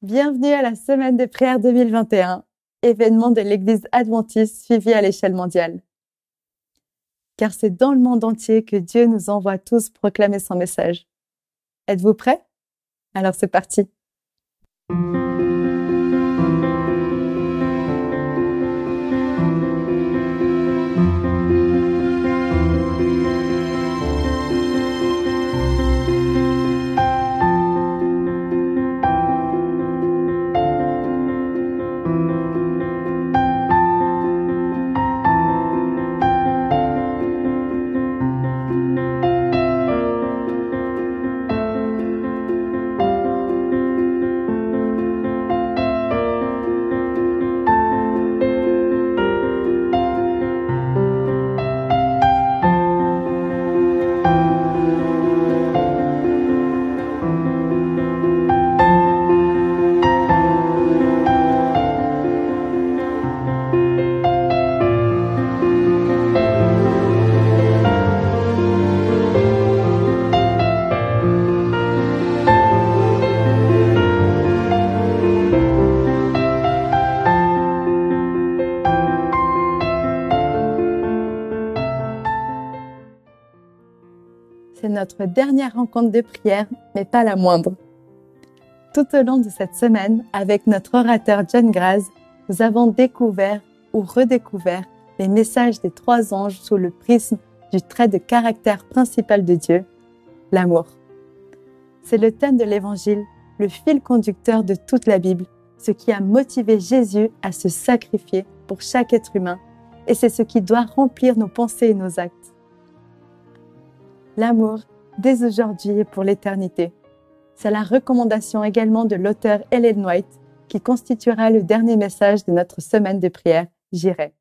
Bienvenue à la Semaine de prière 2021, événement de l'Église adventiste suivi à l'échelle mondiale. Car c'est dans le monde entier que Dieu nous envoie tous proclamer son message. Êtes-vous prêts? Alors c'est parti! C'est notre dernière rencontre de prière, mais pas la moindre. Tout au long de cette semaine, avec notre orateur John Graz, nous avons découvert ou redécouvert les messages des trois anges sous le prisme du trait de caractère principal de Dieu, l'amour. C'est le thème de l'Évangile, le fil conducteur de toute la Bible, ce qui a motivé Jésus à se sacrifier pour chaque être humain, et c'est ce qui doit remplir nos pensées et nos actes. L'amour, dès aujourd'hui et pour l'éternité. C'est la recommandation également de l'auteur Ellen White qui constituera le dernier message de notre semaine de prière, J'irai.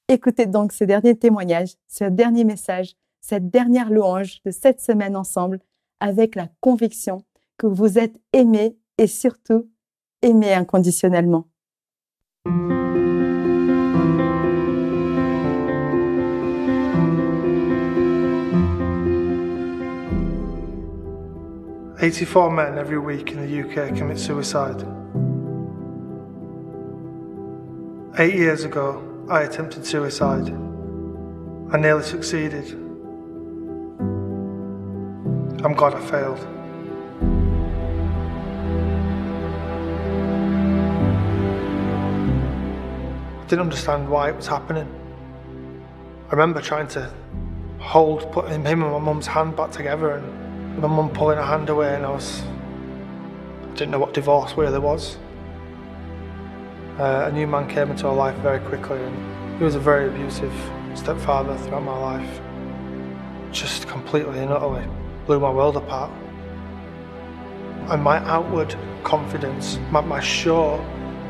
Écoutez donc ce dernier témoignage, ce dernier message, cette dernière louange de cette semaine ensemble avec la conviction que vous êtes aimés et surtout aimés inconditionnellement. 84 men every week in the UK commit suicide. 8 years ago, I attempted suicide. I nearly succeeded. I'm glad I failed. I didn't understand why it was happening. I remember trying to putting him and my mum's hand back together and my mum pulling her hand away, and I didn't know what divorce really was. A new man came into our life very quickly, and he was a very abusive stepfather throughout my life. Just completely and utterly blew my world apart. And my outward confidence, my show,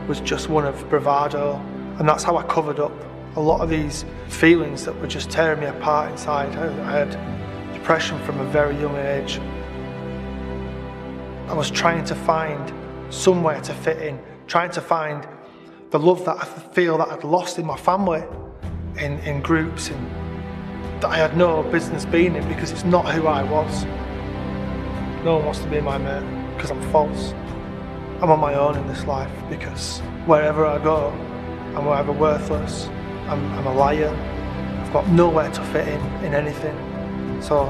was just one of bravado, and that's how I covered up a lot of these feelings that were just tearing me apart inside. I had depression from a very young age. I was trying to find somewhere to fit in, trying to find the love that I feel that I'd lost in my family, in groups, and that I had no business being in because it's not who I was. No one wants to be my mate because I'm false. I'm on my own in this life because wherever I go, I'm either worthless, I'm a liar, I've got nowhere to fit in anything. So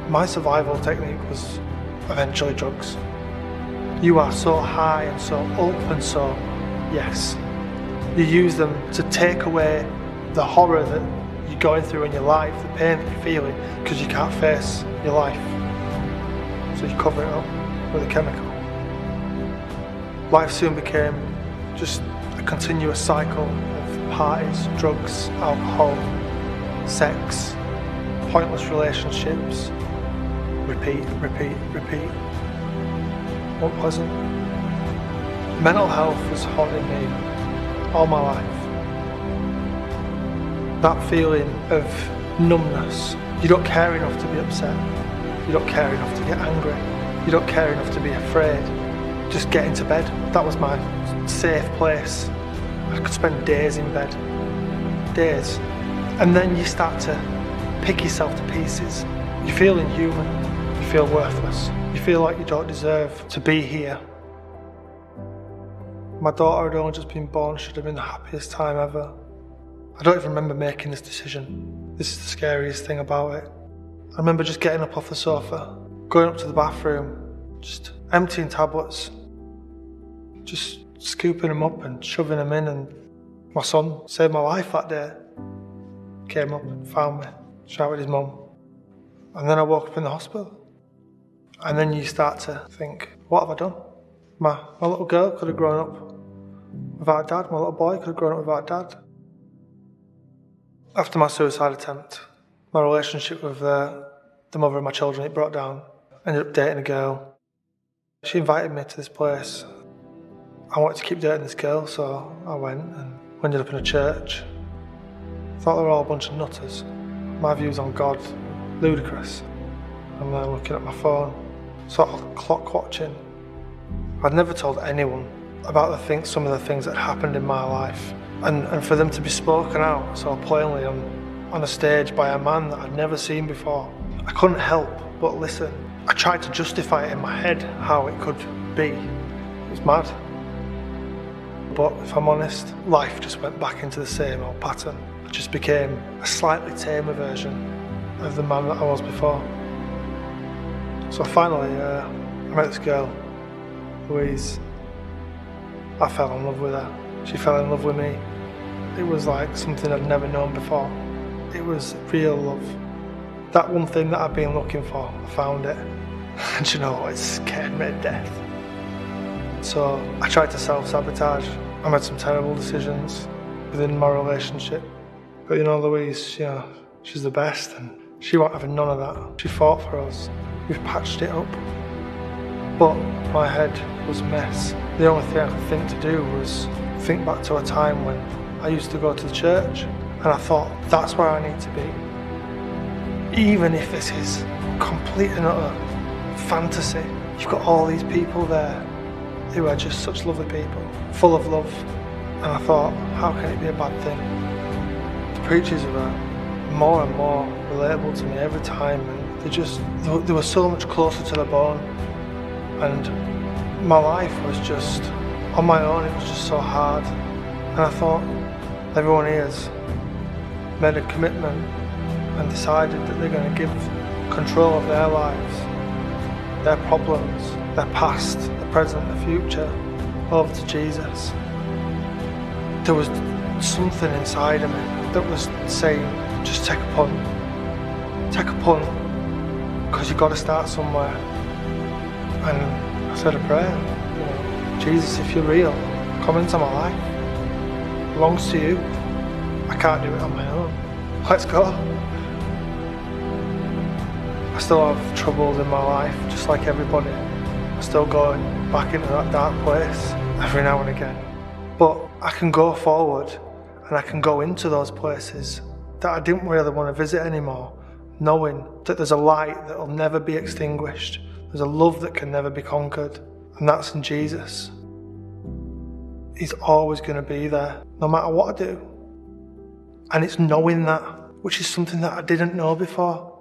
my survival technique was eventually drugs. You are so high and so up and so yes. You use them to take away the horror that you're going through in your life, the pain that you're feeling, because you can't face your life. So you cover it up with a chemical. Life soon became just a continuous cycle of parties, drugs, alcohol, sex, pointless relationships, repeat. Unpleasant. Mental health was haunting me all my life. That feeling of numbness. You don't care enough to be upset. You don't care enough to get angry. You don't care enough to be afraid. Just get into bed. That was my safe place. I could spend days in bed. Days. And then you start to pick yourself to pieces. You feel inhuman. You feel worthless. You feel like you don't deserve to be here. My daughter had only just been born. Should have been the happiest time ever. I don't even remember making this decision. This is the scariest thing about it. I remember just getting up off the sofa, going up to the bathroom, just emptying tablets, just scooping them up and shoving them in, and my son saved my life that day. Came up and found me, shouted his mum. And then I woke up in the hospital. And then you start to think, what have I done? My little girl could have grown up without a dad. My little boy could have grown up without a dad. After my suicide attempt, my relationship with the mother of my children, it broke down. I ended up dating a girl. She invited me to this place. I wanted to keep dating this girl, so I went and ended up in a church. Thought they were all a bunch of nutters. My views on God, ludicrous. I'm there looking at my phone, sort of clock watching. I'd never told anyone about some of the things that happened in my life. And for them to be spoken out so plainly on a stage by a man that I'd never seen before, I couldn't help but listen. I tried to justify it in my head how it could be. It was mad. But if I'm honest, life just went back into the same old pattern. I just became a slightly tamer version of the man that I was before. So finally, I met this girl, Louise. I fell in love with her. She fell in love with me. It was like something I'd never known before. It was real love. That one thing that I've been looking for, I found it. And you know what, it scared me to death. So I tried to self-sabotage. I made some terrible decisions within my relationship. But you know, Louise, she's the best, and she won't have none of that. She fought for us. We've patched it up. But my head was a mess. The only thing I could think to do was think back to a time when I used to go to the church, and I thought, that's where I need to be. Even if this is complete and utter fantasy, you've got all these people there who are just such lovely people, full of love. And I thought, how can it be a bad thing? The preachers were more and more relatable to me every time, and they were so much closer to the bone. And my life was just, on my own, it was just so hard. And I thought, everyone here's made a commitment and decided that they're going to give control of their lives, their problems, their past, the present, the future, over to Jesus. There was something inside of me that was saying, just take a punt. Take a punt, because you've got to start somewhere. And I said a prayer. Jesus, if you're real, come into my life. It belongs to you. I can't do it on my own. Let's go. I still have troubles in my life, just like everybody. I still go back into that dark place every now and again. But I can go forward, and I can go into those places that I didn't really want to visit anymore, knowing that there's a light that will never be extinguished. There's a love that can never be conquered, and that's in Jesus. He's always going to be there, no matter what I do. And it's knowing that, which is something that I didn't know before.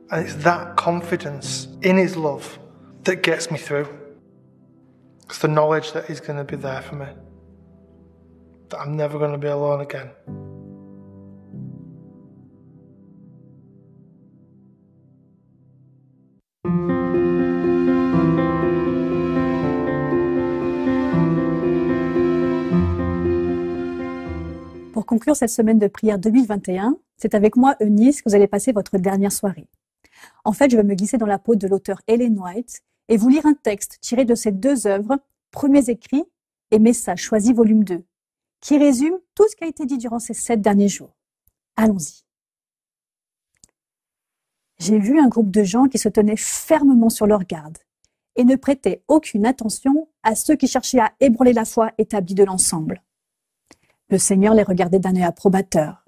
And it's that confidence in his love that gets me through. It's the knowledge that he's going to be there for me, that I'm never going to be alone again. Pour conclure cette semaine de prière 2021, c'est avec moi, Eunice, que vous allez passer votre dernière soirée. En fait, je vais me glisser dans la peau de l'auteur Ellen White et vous lire un texte tiré de ses deux œuvres, Premiers écrits et Messages choisis volume 2, qui résume tout ce qui a été dit durant ces 7 derniers jours. Allons-y. J'ai vu un groupe de gens qui se tenaient fermement sur leur garde et ne prêtaient aucune attention à ceux qui cherchaient à ébranler la foi établie de l'ensemble. Le Seigneur les regardait d'un œil approbateur.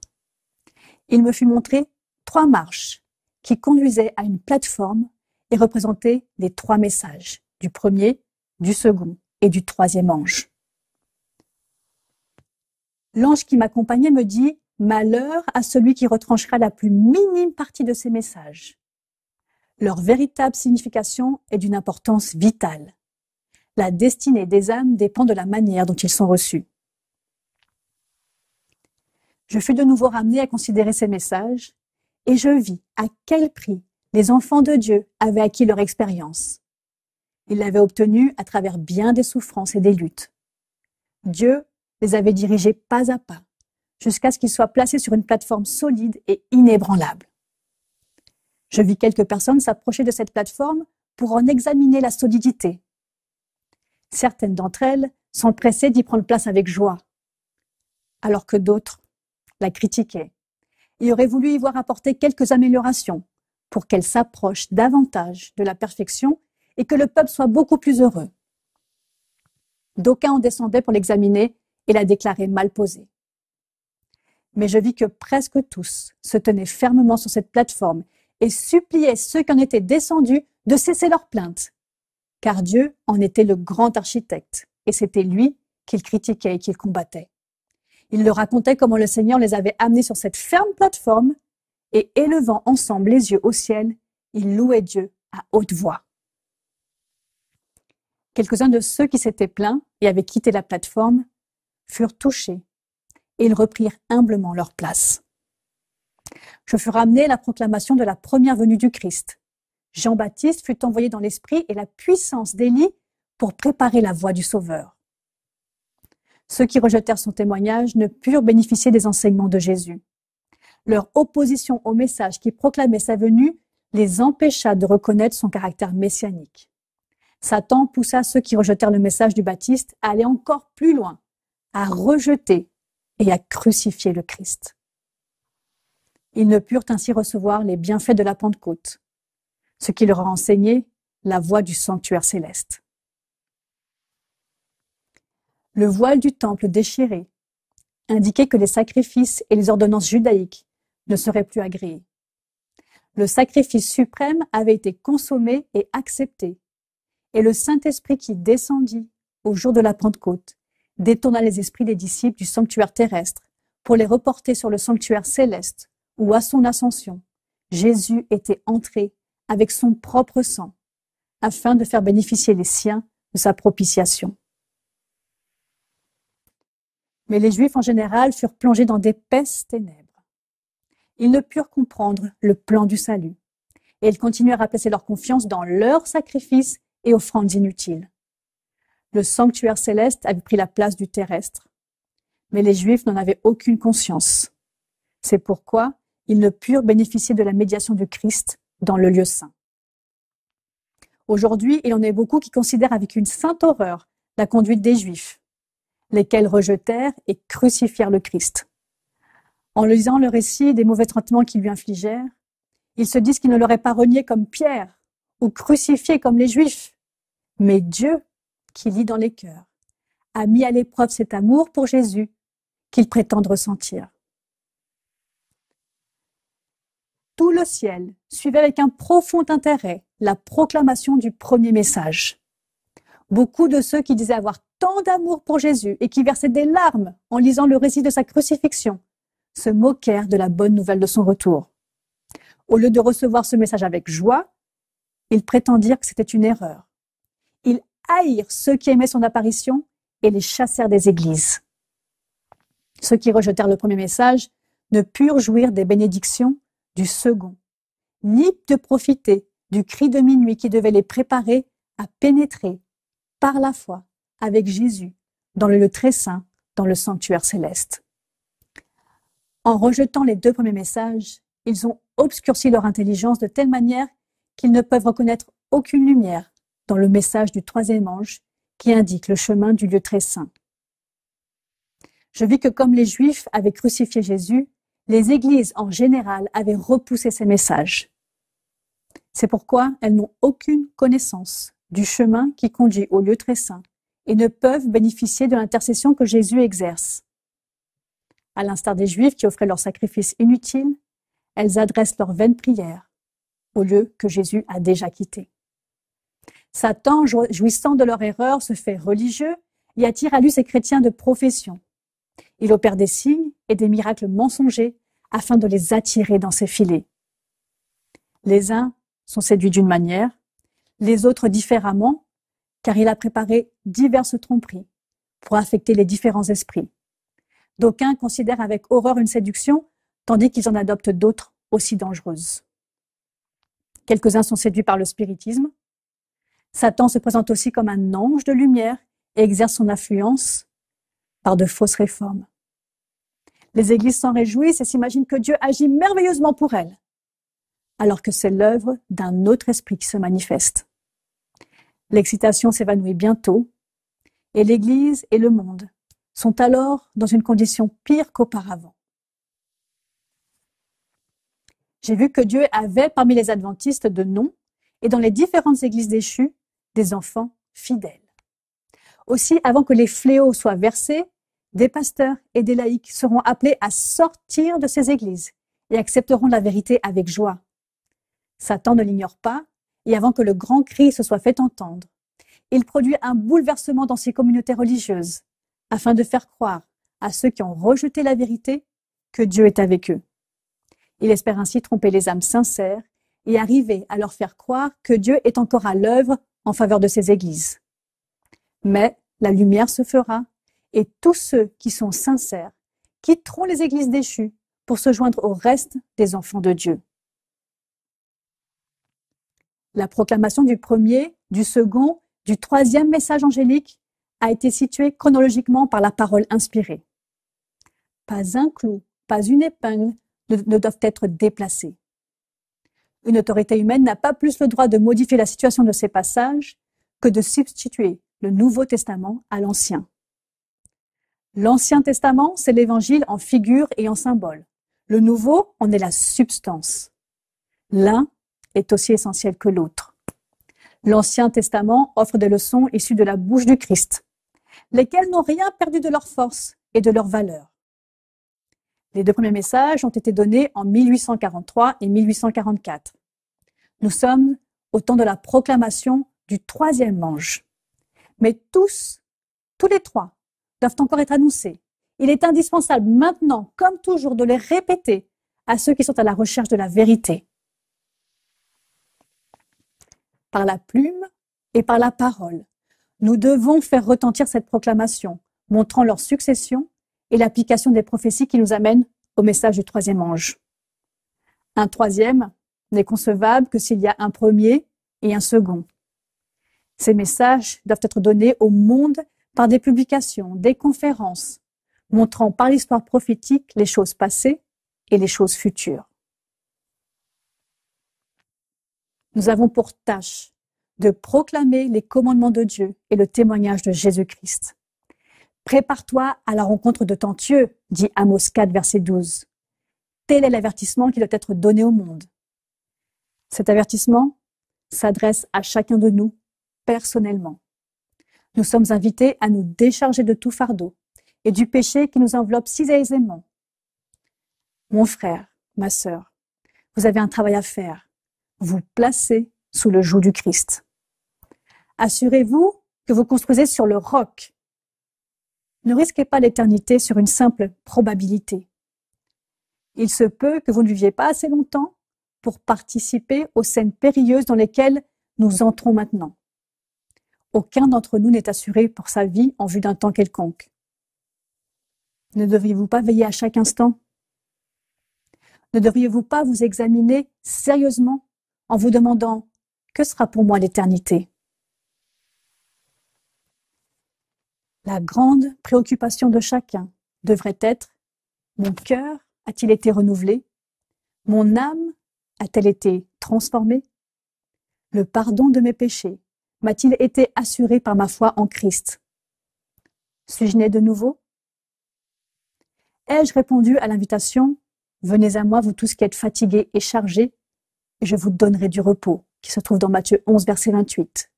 Il me fut montré 3 marches qui conduisaient à une plateforme et représentaient les 3 messages, du premier, du second et du 3e ange. L'ange qui m'accompagnait me dit « Malheur à celui qui retranchera la plus minime partie de ces messages. Leur véritable signification est d'une importance vitale. La destinée des âmes dépend de la manière dont ils sont reçus. Je fus de nouveau ramené à considérer ces messages et je vis à quel prix les enfants de Dieu avaient acquis leur expérience. Ils l'avaient obtenue à travers bien des souffrances et des luttes. Dieu les avait dirigés pas à pas jusqu'à ce qu'ils soient placés sur une plateforme solide et inébranlable. Je vis quelques personnes s'approcher de cette plateforme pour en examiner la solidité. Certaines d'entre elles s'empressaient d'y prendre place avec joie, alors que d'autres la critiquaient et auraient voulu y voir apporter quelques améliorations pour qu'elle s'approche davantage de la perfection et que le peuple soit beaucoup plus heureux. D'aucuns en descendaient pour l'examiner et la déclarer mal posée. Mais je vis que presque tous se tenaient fermement sur cette plateforme et suppliaient ceux qui en étaient descendus de cesser leurs plaintes, car Dieu en était le grand architecte et c'était lui qu'ils critiquaient et qu'ils combattaient. Ils leur racontaient comment le Seigneur les avait amenés sur cette ferme plateforme et élevant ensemble les yeux au ciel, ils louaient Dieu à haute voix. Quelques-uns de ceux qui s'étaient plaints et avaient quitté la plateforme furent touchés et ils reprirent humblement leur place. Je fus ramené à la proclamation de la première venue du Christ. Jean-Baptiste fut envoyé dans l'esprit et la puissance d'Élie pour préparer la voie du Sauveur. Ceux qui rejetèrent son témoignage ne purent bénéficier des enseignements de Jésus. Leur opposition au message qui proclamait sa venue les empêcha de reconnaître son caractère messianique. Satan poussa ceux qui rejetèrent le message du Baptiste à aller encore plus loin, à rejeter et à crucifier le Christ. Ils ne purent ainsi recevoir les bienfaits de la Pentecôte, ce qui leur a enseigné la voie du sanctuaire céleste. Le voile du temple déchiré indiquait que les sacrifices et les ordonnances judaïques ne seraient plus agréés. Le sacrifice suprême avait été consommé et accepté, et le Saint-Esprit qui descendit au jour de la Pentecôte détourna les esprits des disciples du sanctuaire terrestre pour les reporter sur le sanctuaire céleste où, à son ascension, Jésus était entré avec son propre sang afin de faire bénéficier les siens de sa propitiation. Mais les Juifs en général furent plongés dans d'épaisses ténèbres. Ils ne purent comprendre le plan du salut et ils continuèrent à placer leur confiance dans leurs sacrifices et offrandes inutiles. Le sanctuaire céleste avait pris la place du terrestre, mais les Juifs n'en avaient aucune conscience. C'est pourquoi ils ne purent bénéficier de la médiation du Christ dans le lieu saint. Aujourd'hui, il y en a beaucoup qui considèrent avec une sainte horreur la conduite des Juifs, lesquels rejetèrent et crucifièrent le Christ. En lisant le récit des mauvais traitements qu'ils lui infligèrent, ils se disent qu'ils ne l'auraient pas renié comme Pierre ou crucifié comme les Juifs. Mais Dieu, qui lit dans les cœurs, a mis à l'épreuve cet amour pour Jésus qu'ils prétendent ressentir. Tout le ciel suivait avec un profond intérêt la proclamation du premier message. Beaucoup de ceux qui disaient avoir tant d'amour pour Jésus et qui versaient des larmes en lisant le récit de sa crucifixion se moquèrent de la bonne nouvelle de son retour. Au lieu de recevoir ce message avec joie, ils prétendirent que c'était une erreur. Ils haïrent ceux qui aimaient son apparition et les chassèrent des églises. Ceux qui rejetèrent le premier message ne purent jouir des bénédictions du second, ni de profiter du cri de minuit qui devait les préparer à pénétrer par la foi avec Jésus dans le lieu très saint, dans le sanctuaire céleste. En rejetant les deux premiers messages, ils ont obscurci leur intelligence de telle manière qu'ils ne peuvent reconnaître aucune lumière dans le message du troisième ange qui indique le chemin du lieu très saint. Je vis que comme les Juifs avaient crucifié Jésus, les églises en général avaient repoussé ces messages. C'est pourquoi elles n'ont aucune connaissance du chemin qui conduit au lieu très saint et ne peuvent bénéficier de l'intercession que Jésus exerce. À l'instar des Juifs qui offraient leurs sacrifices inutiles, elles adressent leurs vaines prières au lieu que Jésus a déjà quitté. Satan, jouissant de leur erreur, se fait religieux et attire à lui ces chrétiens de profession. Il opère des signes et des miracles mensongers afin de les attirer dans ses filets. Les uns sont séduits d'une manière, les autres différemment, car il a préparé diverses tromperies pour affecter les différents esprits. D'aucuns considèrent avec horreur une séduction, tandis qu'ils en adoptent d'autres aussi dangereuses. Quelques-uns sont séduits par le spiritisme. Satan se présente aussi comme un ange de lumière et exerce son influence par de fausses réformes. Les églises s'en réjouissent et s'imaginent que Dieu agit merveilleusement pour elles, alors que c'est l'œuvre d'un autre esprit qui se manifeste. L'excitation s'évanouit bientôt et l'Église et le monde sont alors dans une condition pire qu'auparavant. J'ai vu que Dieu avait parmi les adventistes de nom et dans les différentes églises déchues des enfants fidèles. Aussi, avant que les fléaux soient versés, des pasteurs et des laïcs seront appelés à sortir de ces églises et accepteront la vérité avec joie. Satan ne l'ignore pas, et avant que le grand cri se soit fait entendre, il produit un bouleversement dans ces communautés religieuses, afin de faire croire à ceux qui ont rejeté la vérité que Dieu est avec eux. Il espère ainsi tromper les âmes sincères et arriver à leur faire croire que Dieu est encore à l'œuvre en faveur de ces églises. Mais la lumière se fera, et tous ceux qui sont sincères quitteront les églises déchues pour se joindre au reste des enfants de Dieu. La proclamation du premier, du second, du troisième message angélique a été située chronologiquement par la parole inspirée. Pas un clou, pas une épingle ne doivent être déplacés. Une autorité humaine n'a pas plus le droit de modifier la situation de ces passages que de substituer le Nouveau Testament à l'Ancien. L'Ancien Testament, c'est l'Évangile en figure et en symbole. Le Nouveau en est la substance. L'un est aussi essentiel que l'autre. L'Ancien Testament offre des leçons issues de la bouche du Christ, lesquelles n'ont rien perdu de leur force et de leur valeur. Les deux premiers messages ont été donnés en 1843 et 1844. Nous sommes au temps de la proclamation du troisième ange. Mais tous les trois, doivent encore être annoncés. Il est indispensable maintenant, comme toujours, de les répéter à ceux qui sont à la recherche de la vérité. Par la plume et par la parole, nous devons faire retentir cette proclamation, montrant leur succession et l'application des prophéties qui nous amènent au message du troisième ange. Un troisième n'est concevable que s'il y a un premier et un second. Ces messages doivent être donnés au monde par des publications, des conférences, montrant par l'histoire prophétique les choses passées et les choses futures. Nous avons pour tâche de proclamer les commandements de Dieu et le témoignage de Jésus-Christ. Prépare-toi à la rencontre de ton Dieu, dit Amos 4, verset 12. Tel est l'avertissement qui doit être donné au monde. Cet avertissement s'adresse à chacun de nous personnellement. Nous sommes invités à nous décharger de tout fardeau et du péché qui nous enveloppe si aisément. Mon frère, ma sœur, vous avez un travail à faire. Vous placez sous le joug du Christ. Assurez-vous que vous construisez sur le roc. Ne risquez pas l'éternité sur une simple probabilité. Il se peut que vous ne viviez pas assez longtemps pour participer aux scènes périlleuses dans lesquelles nous entrons maintenant. Aucun d'entre nous n'est assuré pour sa vie en vue d'un temps quelconque. Ne devriez-vous pas veiller à chaque instant? Ne devriez-vous pas vous examiner sérieusement en vous demandant « Que sera pour moi l'éternité ?» La grande préoccupation de chacun devrait être « Mon cœur a-t-il été renouvelé? Mon âme a-t-elle été transformée? Le pardon de mes péchés m'a-t-il été assuré par ma foi en Christ? Suis-je né de nouveau? Ai-je répondu à l'invitation « Venez à moi, vous tous qui êtes fatigués et chargés, et je vous donnerai du repos » qui se trouve dans Matthieu 11, verset 28.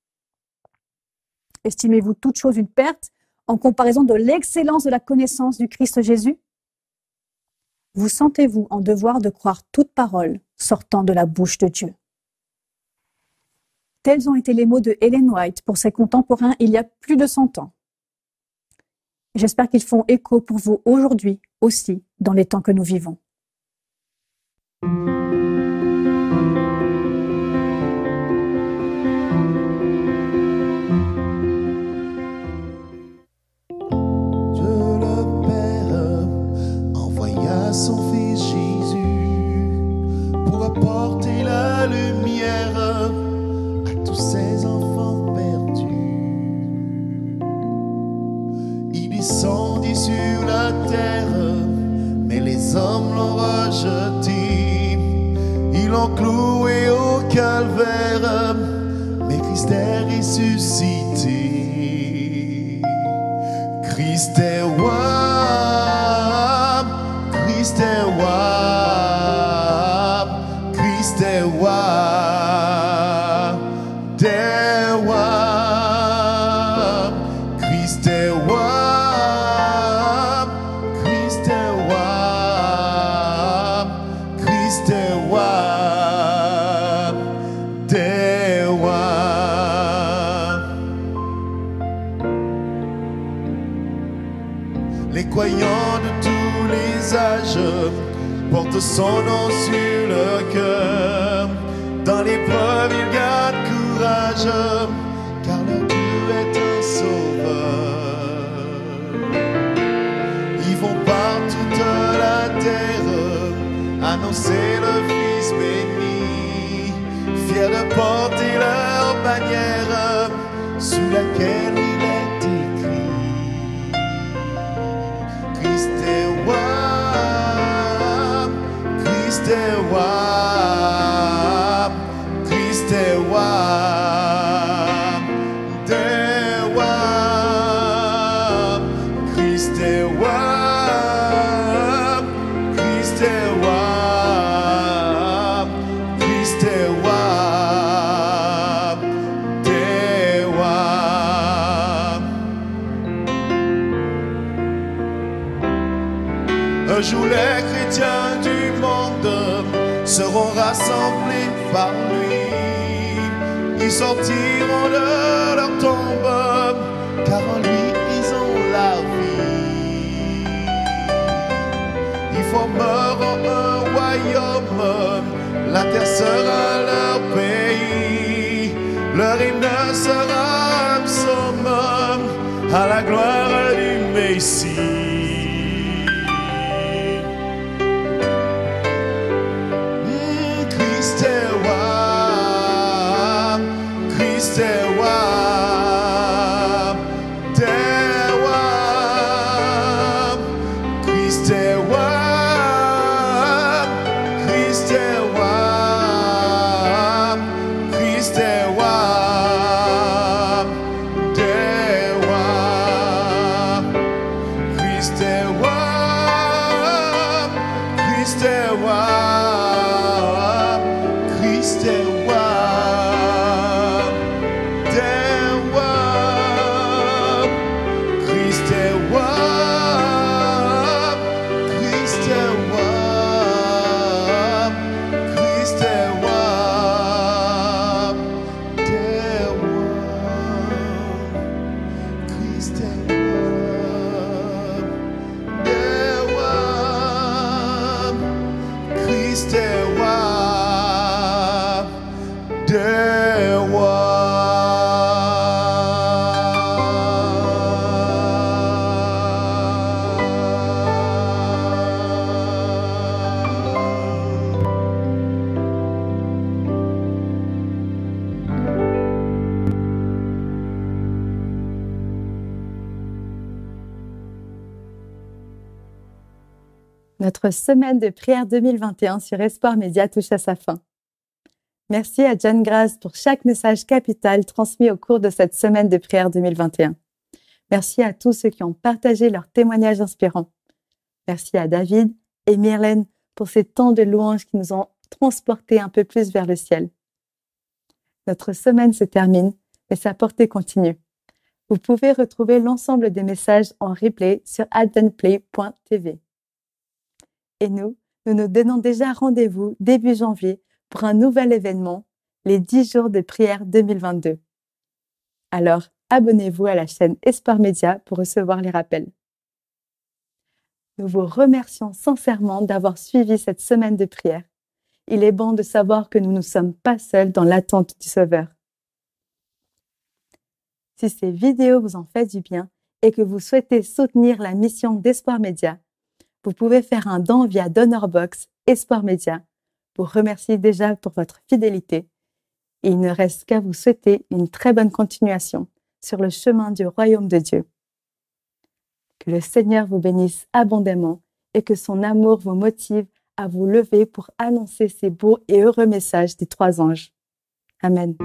Estimez-vous toute chose une perte en comparaison de l'excellence de la connaissance du Christ Jésus? Vous sentez-vous en devoir de croire toute parole sortant de la bouche de Dieu? Tels ont été les mots de Ellen White pour ses contemporains il y a plus de 100 ans. J'espère qu'ils font écho pour vous aujourd'hui aussi dans les temps que nous vivons. l'ont rejeté, ils l'ont cloué au calvaire, mais Christ est ressuscité. Christ est roi, Christ est roi, Christ est roi des rois. Christ est roi, Christ est roi, Christ est roi des rois. Les croyants de tous les âges portent son nom sur leur cœur. Dans l'épreuve, ils gardent courage, car leur Dieu est un sauveur. Ils vont par toute la terre annoncer le Fils béni, fiers de porter leur bannière sous laquelle il est écrit: Christ est roi, Christ est roi, Christ est roi des rois. Christ est roi, Christ est roi, Christ est roi des rois. Un jour les chrétiens du monde seront rassemblés par lui. Ils sortiront de leur tombe, car en lui ils ont la vie. Ils formeront un royaume, la terre sera leur pays. Leur hymne sera un psaume à la gloire du Messie. Christ est roi, Christ est roi des rois. Christ est roi, Christ est roi, Christ est roi des rois. Christ est roi, Christ est roi, Christ est roi des rois. Christ est roi, Christ est roi, Christ est roi des rois. Christ est roi des rois. Christ est roi des rois. Notre semaine de prière 2021 sur Espoir Média touche à sa fin. Merci à John Graz pour chaque message capital transmis au cours de cette semaine de prière 2021. Merci à tous ceux qui ont partagé leurs témoignages inspirants. Merci à David et Myrlène pour ces temps de louanges qui nous ont transportés un peu plus vers le ciel. Notre semaine se termine, mais sa portée continue. Vous pouvez retrouver l'ensemble des messages en replay sur adventplay.tv. Et nous nous donnons déjà rendez-vous début janvier pour un nouvel événement, les 10 jours de prière 2022. Alors, abonnez-vous à la chaîne Espoir Média pour recevoir les rappels. Nous vous remercions sincèrement d'avoir suivi cette semaine de prière. Il est bon de savoir que nous ne sommes pas seuls dans l'attente du Sauveur. Si ces vidéos vous ont fait du bien et que vous souhaitez soutenir la mission d'Espoir Média, vous pouvez faire un don via Donorbox Espoir Média pour remercier déjà pour votre fidélité. Et il ne reste qu'à vous souhaiter une très bonne continuation sur le chemin du royaume de Dieu. Que le Seigneur vous bénisse abondamment et que son amour vous motive à vous lever pour annoncer ces beaux et heureux messages des 3 anges. Amen.